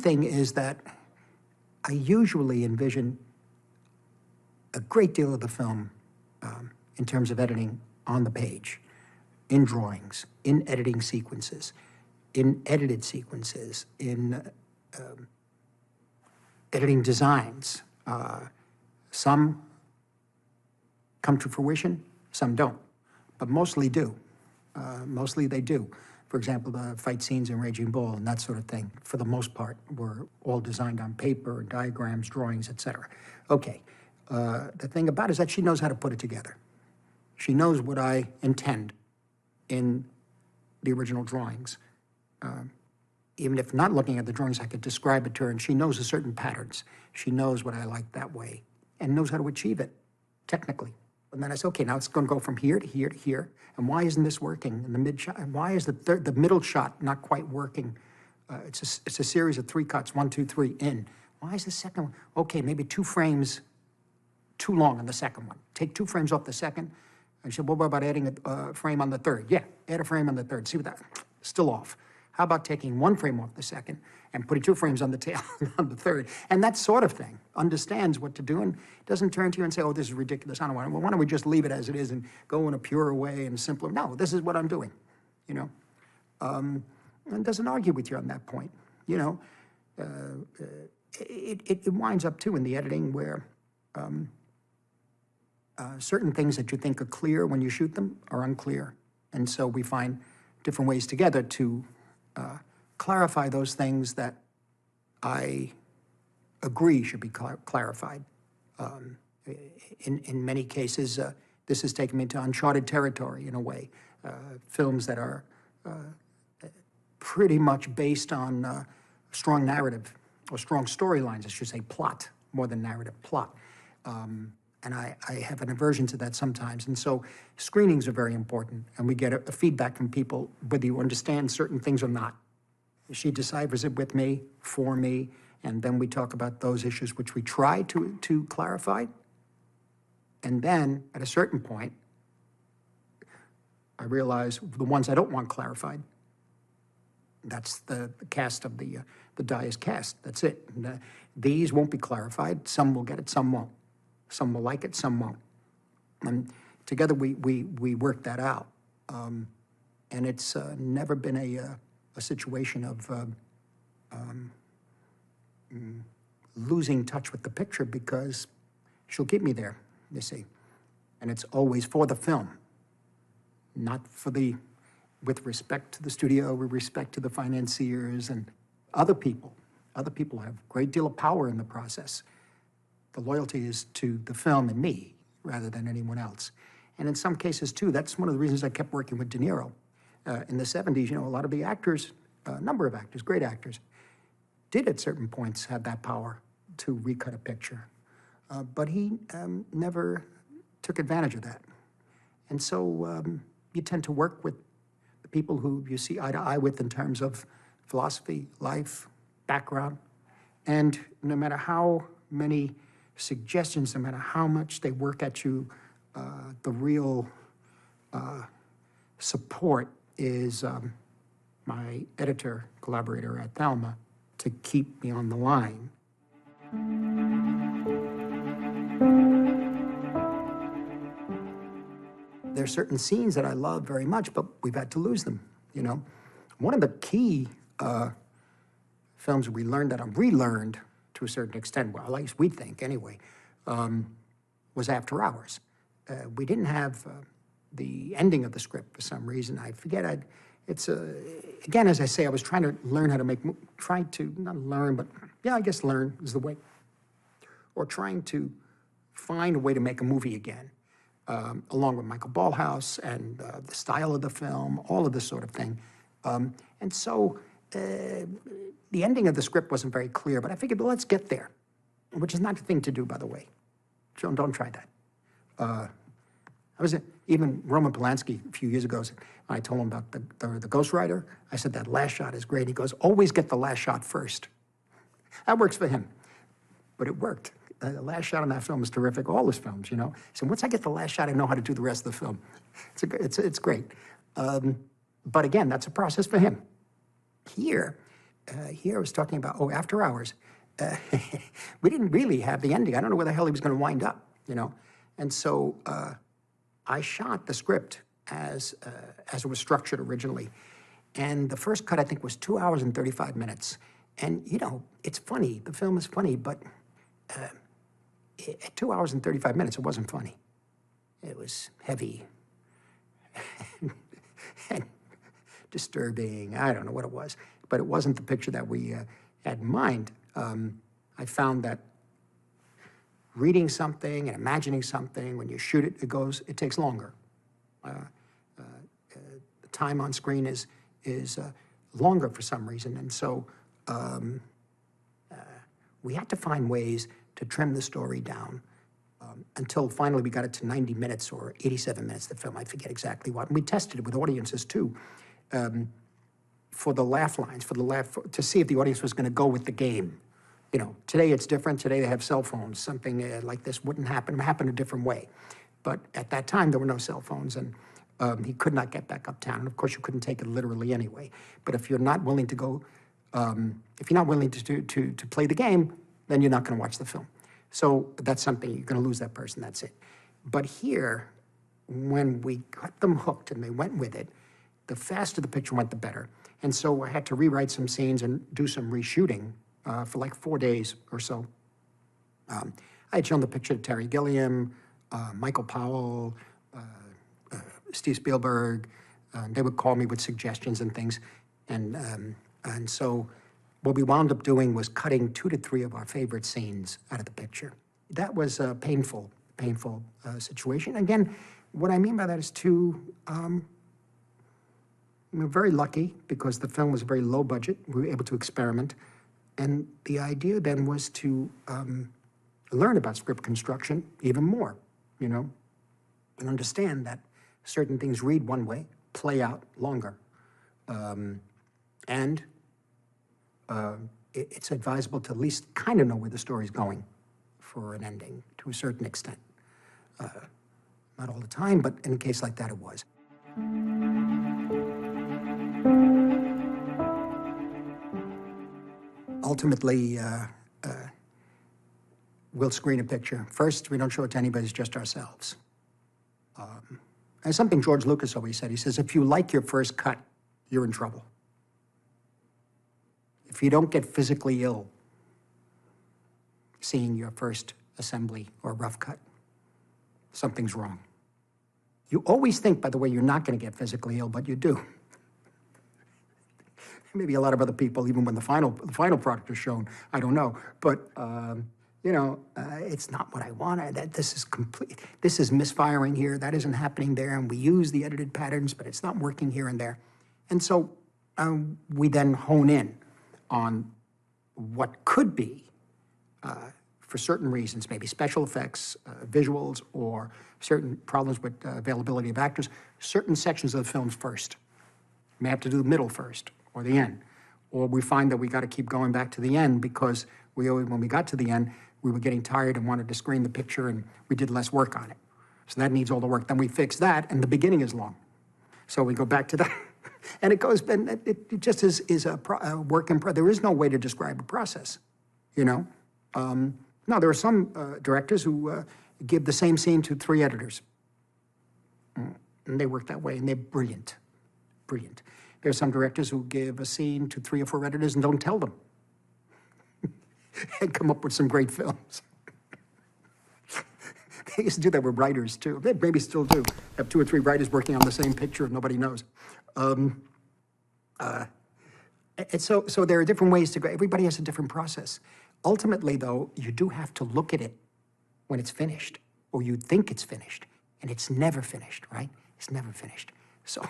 thing is that I usually envision a great deal of the film in terms of editing on the page, in drawings, in editing sequences, in edited sequences, in editing designs. Some come to fruition, some don't, but mostly do. Mostly they do. For example, the fight scenes in Raging Bull and that sort of thing, for the most part, were all designed on paper, diagrams, drawings, etc. Okay, the thing about it is that she knows how to put it together. She knows what I intend in the original drawings. Even if not looking at the drawings, I could describe it to her, and she knows the certain patterns. She knows what I like that way, and knows how to achieve it, technically. And then I say, okay, now it's going to go from here to here to here, and why isn't this working in the mid shot? And why is the middle shot not quite working? It's a series of 3 cuts, 1, 2, 3, in. Why is the second one? Okay, maybe 2 frames too long on the second one. Take 2 frames off the second. And she said, well, what about adding a frame on the third? Yeah, add a frame on the third. See what that, still off. How about taking 1 frame off the second and putting 2 frames on the tail on the third? And that sort of thing, understands what to do and doesn't turn to you and say, oh, this is ridiculous. I don't want it. Well, why don't we just leave it as it is and go in a purer way and simpler? No, this is what I'm doing, you know. And doesn't argue with you on that point, you know. It winds up, too, in the editing where certain things that you think are clear when you shoot them are unclear. And so we find different ways together to clarify those things that I agree should be clarified. In many cases, this has taken me to uncharted territory in a way. Films that are pretty much based on strong narrative, or strong storylines, I should say, plot, more than narrative, plot. And I have an aversion to that sometimes. And so screenings are very important, and we get a feedback from people, whether you understand certain things or not. She deciphers it with me, for me, and then we talk about those issues which we try to clarify. And then, at a certain point, I realize the ones I don't want clarified, that's the cast of the die is cast, that's it. And, these won't be clarified, some will get it, some won't. Some will like it, some won't. And together we work that out. And it's never been a situation of losing touch with the picture, because she'll keep me there, you see. And it's always for the film, not for with respect to the studio, with respect to the financiers and other people. Other people have a great deal of power in the process. The loyalty is to the film and me, rather than anyone else. And in some cases, too, that's one of the reasons I kept working with De Niro. In the 70s, you know, a lot of the actors, a number of actors, great actors, did at certain points have that power to recut a picture. But he never took advantage of that. And so you tend to work with the people who you see eye to eye with in terms of philosophy, life, background. And no matter how many suggestions, no matter how much they work at you, the real support is my editor, collaborator at Thelma, to keep me on the line. There are certain scenes that I love very much, but we've had to lose them, you know. One of the key films we learned that I've relearned to a certain extent, well, at least we think anyway, was After Hours. We didn't have the ending of the script for some reason. I forget, again, as I say, I was trying to learn how to not learn, but yeah, I guess learn is the way. Or trying to find a way to make a movie again, along with Michael Ballhaus and the style of the film, all of this sort of thing. And so the ending of the script wasn't very clear, but I figured, well, let's get there, which is not the thing to do, by the way. Don't try that. Even Roman Polanski a few years ago, I told him about the Ghost Rider. I said, that last shot is great. He goes, always get the last shot first. That works for him, but it worked. The last shot on that film is terrific. All his films, you know. So once I get the last shot, I know how to do the rest of the film. It's great. But again, that's a process for him. Here, here I was talking about, After Hours. We didn't really have the ending. I don't know where the hell he was going to wind up, you know? And so I shot the script as it was structured originally. And the first cut, I think, was 2 hours and 35 minutes. And, you know, it's funny. The film is funny, but at 2 hours and 35 minutes, it wasn't funny. It was heavy and disturbing. I don't know what it was, but it wasn't the picture that we had in mind. I found that reading something and imagining something, when you shoot it, it takes longer. The time on screen is longer for some reason, and so we had to find ways to trim the story down until finally we got it to 90 minutes or 87 minutes, the film, I forget exactly what. And we tested it with audiences too, for the laugh lines, to see if the audience was going to go with the game. You know, today it's different. Today they have cell phones. Something like this wouldn't happen. It happened a different way. But at that time, there were no cell phones, and he could not get back uptown. And of course, you couldn't take it literally anyway. But if you're not willing to go, if you're not willing to play the game, then you're not going to watch the film. So that's something, you're going to lose that person, that's it. But here, when we got them hooked and they went with it, the faster the picture went, the better. And so I had to rewrite some scenes and do some reshooting for like 4 days or so. I had shown the picture to Terry Gilliam, Michael Powell, Steve Spielberg. They would call me with suggestions and things. And so what we wound up doing was cutting 2 to 3 of our favorite scenes out of the picture. That was a painful situation. Again, what I mean by that is we were very lucky because the film was very low budget. We were able to experiment. And the idea then was to learn about script construction even more, you know, and understand that certain things read one way, play out longer. It's advisable to at least kind of know where the story's going for an ending to a certain extent. Not all the time, but in a case like that, it was. Ultimately, we'll screen a picture. First, we don't show it to anybody, it's just ourselves. And something George Lucas always said, he says, if you like your first cut, you're in trouble. If you don't get physically ill seeing your first assembly or rough cut, something's wrong. You always think, by the way, you're not going to get physically ill, but you do. Maybe a lot of other people, even when the final product is shown, I don't know. But, you know, it's not what I wanted. This is misfiring here. That isn't happening there. And we use the edited patterns, but it's not working here and there. And so we then hone in on what could be, for certain reasons, maybe special effects, visuals, or certain problems with availability of actors, certain sections of the films first. We may have to do the middle first, or the end. Or we find that we got to keep going back to the end because when we got to the end, we were getting tired and wanted to screen the picture and we did less work on it. So that needs all the work. Then we fix that and the beginning is long. So we go back to that. And it goes, and it just is a work in progress. There is no way to describe a process, you know? No, there are some directors who give the same scene to 3 editors. And they work that way, and they're brilliant, brilliant. There are some directors who give a scene to 3 or 4 editors and don't tell them. And come up with some great films. They used to do that with writers, too. They maybe still do. Have 2 or 3 writers working on the same picture and nobody knows. And so there are different ways to go. Everybody has a different process. Ultimately, though, you do have to look at it when it's finished, or you think it's finished, and it's never finished, right? It's never finished. So